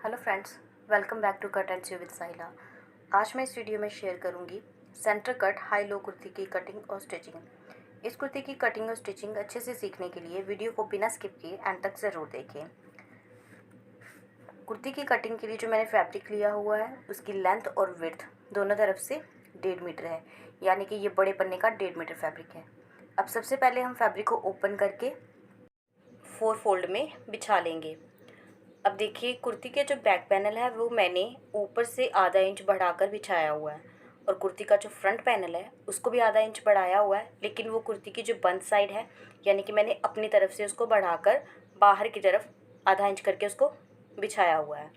Hello friends, welcome back to cut and see with Sahila. आज मैं इस वीडियो में शेयर करूंगी centre cut high low kurti की कटिंग और स्टिचिंग। इस कुर्ती की कटिंग और स्टिचिंग अच्छे से सीखने के लिए वीडियो को बिना स्किप किए एंड तक ज़रूर देखें। कुर्ती की कटिंग के लिए जो मैंने फैब्रिक लिया हुआ है उसकी लेंथ और विड्थ दोनों तरफ से 1.5 मीटर है, यानी कि ये बड़े पन्ने का 1.5 मीटर फैब्रिक है। अब सबसे पहले हम फैब्रिक को ओपन करके 4 फोल्ड में बिछा लेंगे। अब देखिए, कुर्ती के जो बैक पैनल है वो मैंने ऊपर से आधा इंच बढ़ाकर बिछाया हुआ है, और कुर्ती का जो फ्रंट पैनल है उसको भी आधा इंच बढ़ाया हुआ है, लेकिन वो कुर्ती की जो बंद साइड है यानी कि मैंने अपनी तरफ से उसको बढ़ाकर बाहर की तरफ आधा इंच करके उसको बिछाया हुआ है।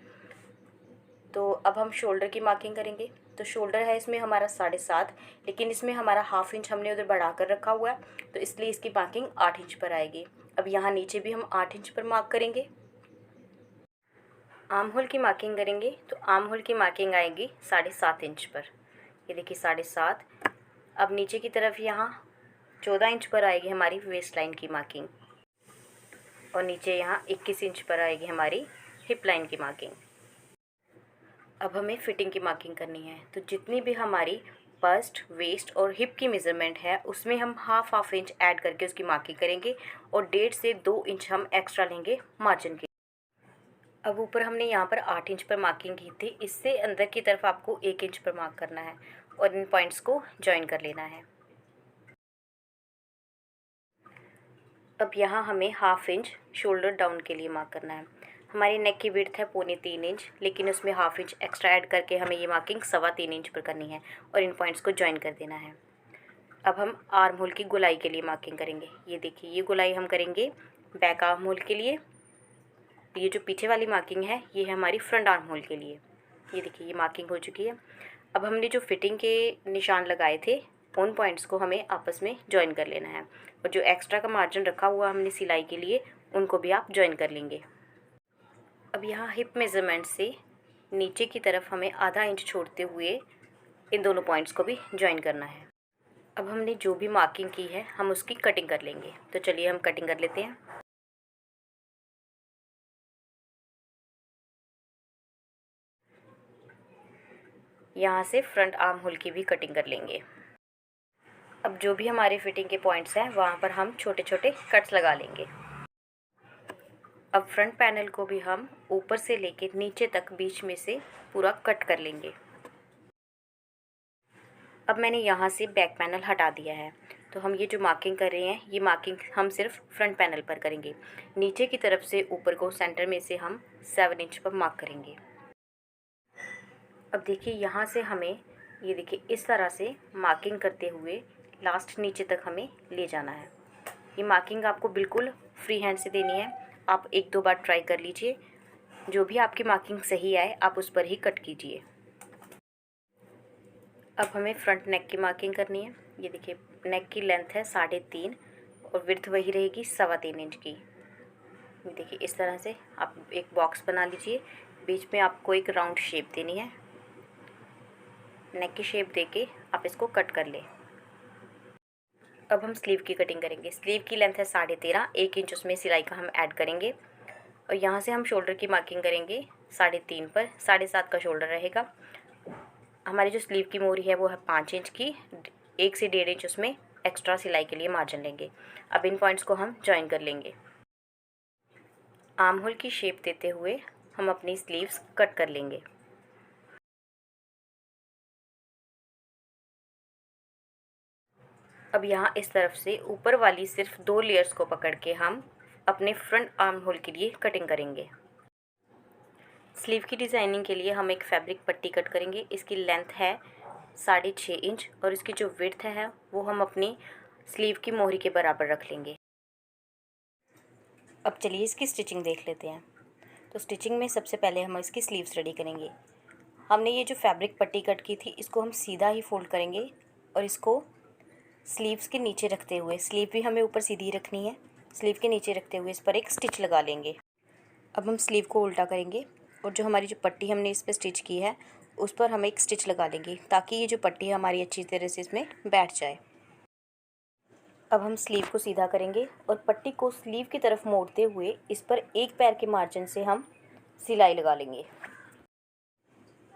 तो अब हम शोल्डर की मार्किंग करेंगे। तो शोल्डर है इसमें हमारा 7.5, लेकिन इसमें हमारा हाफ इंच हमने उधर बढ़ा कर रखा हुआ है, तो इसलिए इसकी मार्किंग 8 इंच पर आएगी। अब यहाँ नीचे भी हम 8 इंच पर मार्क करेंगे। आर्म होल की मार्किंग करेंगे तो आर्म होल की मार्किंग आएगी 7.5 इंच पर। ये देखिए 7.5। अब नीचे की तरफ यहाँ 14 इंच पर आएगी हमारी वेस्ट लाइन की मार्किंग, और नीचे यहाँ 21 इंच पर आएगी हमारी हिप लाइन की मार्किंग। अब हमें फिटिंग की मार्किंग करनी है, तो जितनी भी हमारी बस्ट, वेस्ट और हिप की मेज़रमेंट है उसमें हम हाफ इंच ऐड करके उसकी मार्किंग करेंगे, और 1.5 से 2 इंच हम एक्स्ट्रा लेंगे मार्जिन की। अब ऊपर हमने यहाँ पर 8 इंच पर मार्किंग की थी, इससे अंदर की तरफ आपको 1 इंच पर मार्क करना है और इन पॉइंट्स को जॉइन कर लेना है। अब यहाँ हमें हाफ इंच शोल्डर डाउन के लिए मार्क करना है। हमारी नेक की विड्थ है 2.25 इंच, लेकिन उसमें हाफ इंच एक्स्ट्रा ऐड करके हमें ये मार्किंग 3.25 इंच पर करनी है और इन पॉइंट्स को जॉइन कर देना है। अब हम आर्म होल की गोलाई के लिए मार्किंग करेंगे। ये देखिए, ये गोलाई हम करेंगे बैक आर्म होल के लिए। ये जो पीछे वाली मार्किंग है ये है हमारी फ्रंट आर्म होल के लिए। ये देखिए, ये मार्किंग हो चुकी है। अब हमने जो फिटिंग के निशान लगाए थे उन पॉइंट्स को हमें आपस में जॉइन कर लेना है, और जो एक्स्ट्रा का मार्जिन रखा हुआ हमने सिलाई के लिए उनको भी आप जॉइन कर लेंगे। अब यहाँ हिप मेज़रमेंट से नीचे की तरफ हमें आधा इंच छोड़ते हुए इन दोनों पॉइंट्स को भी जॉइन करना है। अब हमने जो भी मार्किंग की है हम उसकी कटिंग कर लेंगे। तो चलिए हम कटिंग कर लेते हैं। यहाँ से फ्रंट आर्म होल की भी कटिंग कर लेंगे। अब जो भी हमारे फिटिंग के पॉइंट्स हैं वहाँ पर हम छोटे छोटे कट्स लगा लेंगे। अब फ्रंट पैनल को भी हम ऊपर से लेके नीचे तक बीच में से पूरा कट कर लेंगे। अब मैंने यहाँ से बैक पैनल हटा दिया है, तो हम ये जो मार्किंग कर रहे हैं ये मार्किंग हम सिर्फ फ्रंट पैनल पर करेंगे। नीचे की तरफ से ऊपर को सेंटर में से हम 7 इंच पर मार्क करेंगे। अब देखिए, यहाँ से हमें ये देखिए इस तरह से मार्किंग करते हुए लास्ट नीचे तक हमें ले जाना है। ये मार्किंग आपको बिल्कुल फ्री हैंड से देनी है। आप 1-2 बार ट्राई कर लीजिए, जो भी आपकी मार्किंग सही आए आप उस पर ही कट कीजिए। अब हमें फ्रंट नेक की मार्किंग करनी है। ये देखिए, नेक की लेंथ है 3.5 और विड्थ वही रहेगी 3.25 इंच की। ये देखिए, इस तरह से आप एक बॉक्स बना लीजिए। बीच में आपको एक राउंड शेप देनी है। नेक की शेप देके आप इसको कट कर लें। अब हम स्लीव की कटिंग करेंगे। स्लीव की लेंथ है 13.5, 1 इंच उसमें सिलाई का हम ऐड करेंगे, और यहाँ से हम शोल्डर की मार्किंग करेंगे 3.5 पर। 7.5 का शोल्डर रहेगा। हमारी जो स्लीव की मोरी है वो है 5 इंच की। 1 से 1.5 इंच उसमें एक्स्ट्रा सिलाई के लिए मार्जिन लेंगे। अब इन पॉइंट्स को हम जॉइन कर लेंगे। आर्म होल की शेप देते हुए हम अपनी स्लीव्स कट कर लेंगे। अब यहाँ इस तरफ से ऊपर वाली सिर्फ 2 लेयर्स को पकड़ के हम अपने फ्रंट आर्म होल के लिए कटिंग करेंगे। स्लीव की डिज़ाइनिंग के लिए हम एक फैब्रिक पट्टी कट करेंगे। इसकी लेंथ है 6.5 इंच, और इसकी जो विड्थ है वो हम अपनी स्लीव की मोहरी के बराबर रख लेंगे। अब चलिए इसकी स्टिचिंग देख लेते हैं। तो स्टिचिंग में सबसे पहले हम इसकी स्लीव्स रेडी करेंगे। हमने ये जो फैब्रिक पट्टी कट की थी इसको हम सीधा ही फोल्ड करेंगे, और इसको स्लीव्स के नीचे रखते हुए, स्लीव भी हमें ऊपर सीधी रखनी है, स्लीव के नीचे रखते हुए इस पर एक स्टिच लगा लेंगे। अब हम स्लीव को उल्टा करेंगे, और जो हमारी जो पट्टी हमने इस पर स्टिच की है उस पर हम एक स्टिच लगा लेंगे, ताकि ये जो पट्टी है हमारी अच्छी तरह से इसमें बैठ जाए। अब हम स्लीव को सीधा करेंगे और पट्टी को स्लीव की तरफ मोड़ते हुए इस पर एक पैर के मार्जिन से हम सिलाई लगा लेंगे।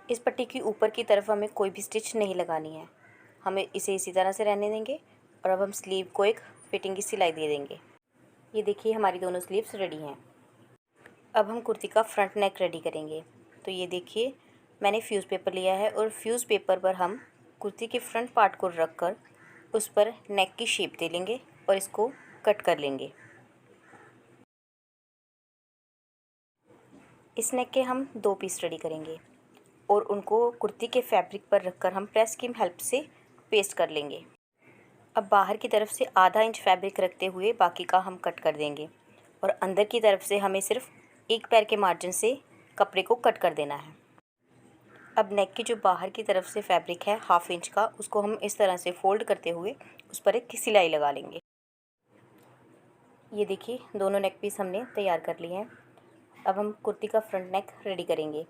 इस पट्टी की ऊपर की तरफ हमें कोई भी स्टिच नहीं लगानी है, हमें इसे इसी तरह से रहने देंगे। और अब हम स्लीव को एक फिटिंग की सिलाई दे देंगे। ये देखिए हमारी दोनों स्लीव्स रेडी हैं। अब हम कुर्ती का फ्रंट नेक रेडी करेंगे। तो ये देखिए मैंने फ्यूज़ पेपर लिया है और फ्यूज़ पेपर पर हम कुर्ती के फ्रंट पार्ट को रख कर उस पर नेक की शेप दे लेंगे और इसको कट कर लेंगे। इस नेक के हम 2 पीस रेडी करेंगे और उनको कुर्ती के फैब्रिक पर रखकर हम प्रेस की हेल्प से पेस्ट कर लेंगे। अब बाहर की तरफ से आधा इंच फैब्रिक रखते हुए बाकी का हम कट कर देंगे और अंदर की तरफ से हमें सिर्फ एक पैर के मार्जिन से कपड़े को कट कर देना है। अब नेक की जो बाहर की तरफ से फैब्रिक है 1/2 इंच का, उसको हम इस तरह से फोल्ड करते हुए उस पर एक सिलाई लगा लेंगे। ये देखिए दोनों नेक पीस हमने तैयार कर लिए हैं। अब हम कुर्ती का फ्रंट नेक रेडी करेंगे।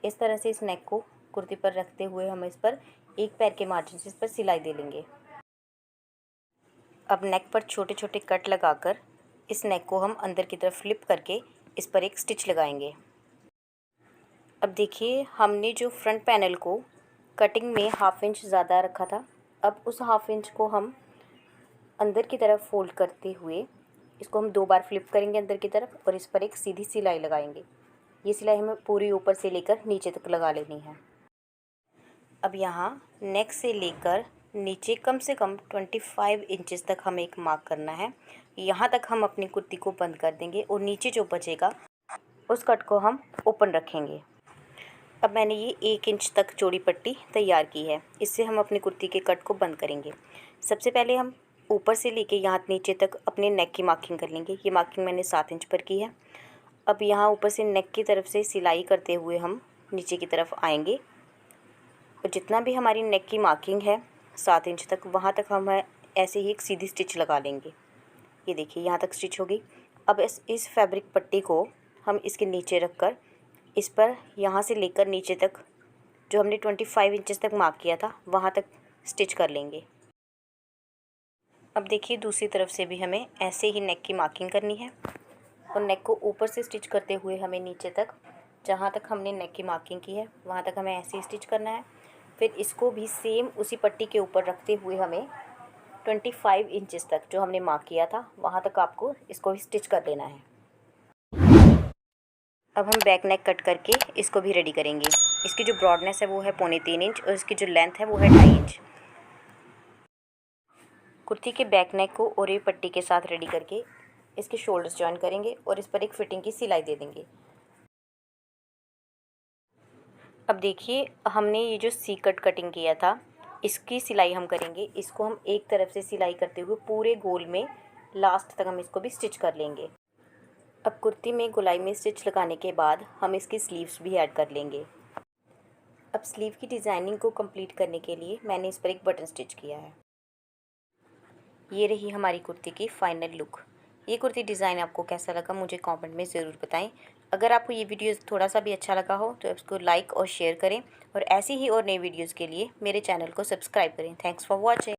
इस तरह से इस नेक को कुर्ती पर रखते हुए हम इस पर एक पैर के मार्जिन से इस पर सिलाई दे लेंगे। अब नेक पर छोटे छोटे कट लगाकर इस नेक को हम अंदर की तरफ फ्लिप करके इस पर एक स्टिच लगाएंगे। अब देखिए हमने जो फ्रंट पैनल को कटिंग में 1/2 इंच ज़्यादा रखा था, अब उस 1/2 इंच को हम अंदर की तरफ फोल्ड करते हुए इसको हम 2 बार फ्लिप करेंगे अंदर की तरफ और इस पर एक सीधी सिलाई लगाएंगे। ये सिलाई हमें पूरी ऊपर से लेकर नीचे तक लगा लेनी है। अब यहाँ नेक से लेकर नीचे कम से कम 25 इंचेस तक हमें एक मार्क करना है। यहाँ तक हम अपनी कुर्ती को बंद कर देंगे और नीचे जो बचेगा उस कट को हम ओपन रखेंगे। अब मैंने ये 1 इंच तक चौड़ी पट्टी तैयार की है, इससे हम अपनी कुर्ती के कट को बंद करेंगे। सबसे पहले हम ऊपर से लेके यहाँ नीचे तक अपने नेक की मार्किंग कर लेंगे। ये मार्किंग मैंने 7 इंच पर की है। अब यहाँ ऊपर से नेक की तरफ से सिलाई करते हुए हम नीचे की तरफ आएंगे और जितना भी हमारी नेक की मार्किंग है 7 इंच तक, वहाँ तक हम ऐसे ही एक सीधी स्टिच लगा लेंगे। ये देखिए यहाँ तक स्टिच होगी। अब इस फैब्रिक पट्टी को हम इसके नीचे रख कर इस पर यहाँ से लेकर नीचे तक जो हमने 25 इंचेस तक मार्क किया था वहाँ तक स्टिच कर लेंगे। अब देखिए दूसरी तरफ से भी हमें ऐसे ही नेक की मार्किंग करनी है और नेक को ऊपर से स्टिच करते हुए हमें नीचे तक जहाँ तक हमने नेक की मार्किंग की है वहाँ तक हमें ऐसे ही स्टिच करना है। फिर इसको भी सेम उसी पट्टी के ऊपर रखते हुए हमें 25 इंचेस तक जो हमने मार्क किया था वहाँ तक आपको इसको भी स्टिच कर लेना है। अब हम बैक नेक कट करके इसको भी रेडी करेंगे। इसकी जो ब्रॉडनेस है वो है 3.25 इंच और इसकी जो लेंथ है वो है 2.5 इंच। कुर्ती के बैक नेक को और ये पट्टी के साथ रेडी करके इसके शोल्डर्स जॉइन करेंगे और इस पर एक फिटिंग की सिलाई दे देंगे। अब देखिए हमने ये जो सी कट कटिंग किया था इसकी सिलाई हम करेंगे। इसको हम एक तरफ से सिलाई करते हुए पूरे गोल में लास्ट तक हम इसको भी स्टिच कर लेंगे। अब कुर्ती में गोलाई में स्टिच लगाने के बाद हम इसकी स्लीव्स भी ऐड कर लेंगे। अब स्लीव की डिज़ाइनिंग को कंप्लीट करने के लिए मैंने इस पर एक बटन स्टिच किया है। ये रही हमारी कुर्ती की फाइनल लुक। ये कुर्ती डिज़ाइन आपको कैसा लगा मुझे कमेंट में ज़रूर बताएं। अगर आपको ये वीडियो थोड़ा सा भी अच्छा लगा हो तो इसको लाइक और शेयर करें और ऐसी ही और नई वीडियोज़ के लिए मेरे चैनल को सब्सक्राइब करें। Thanks for watching.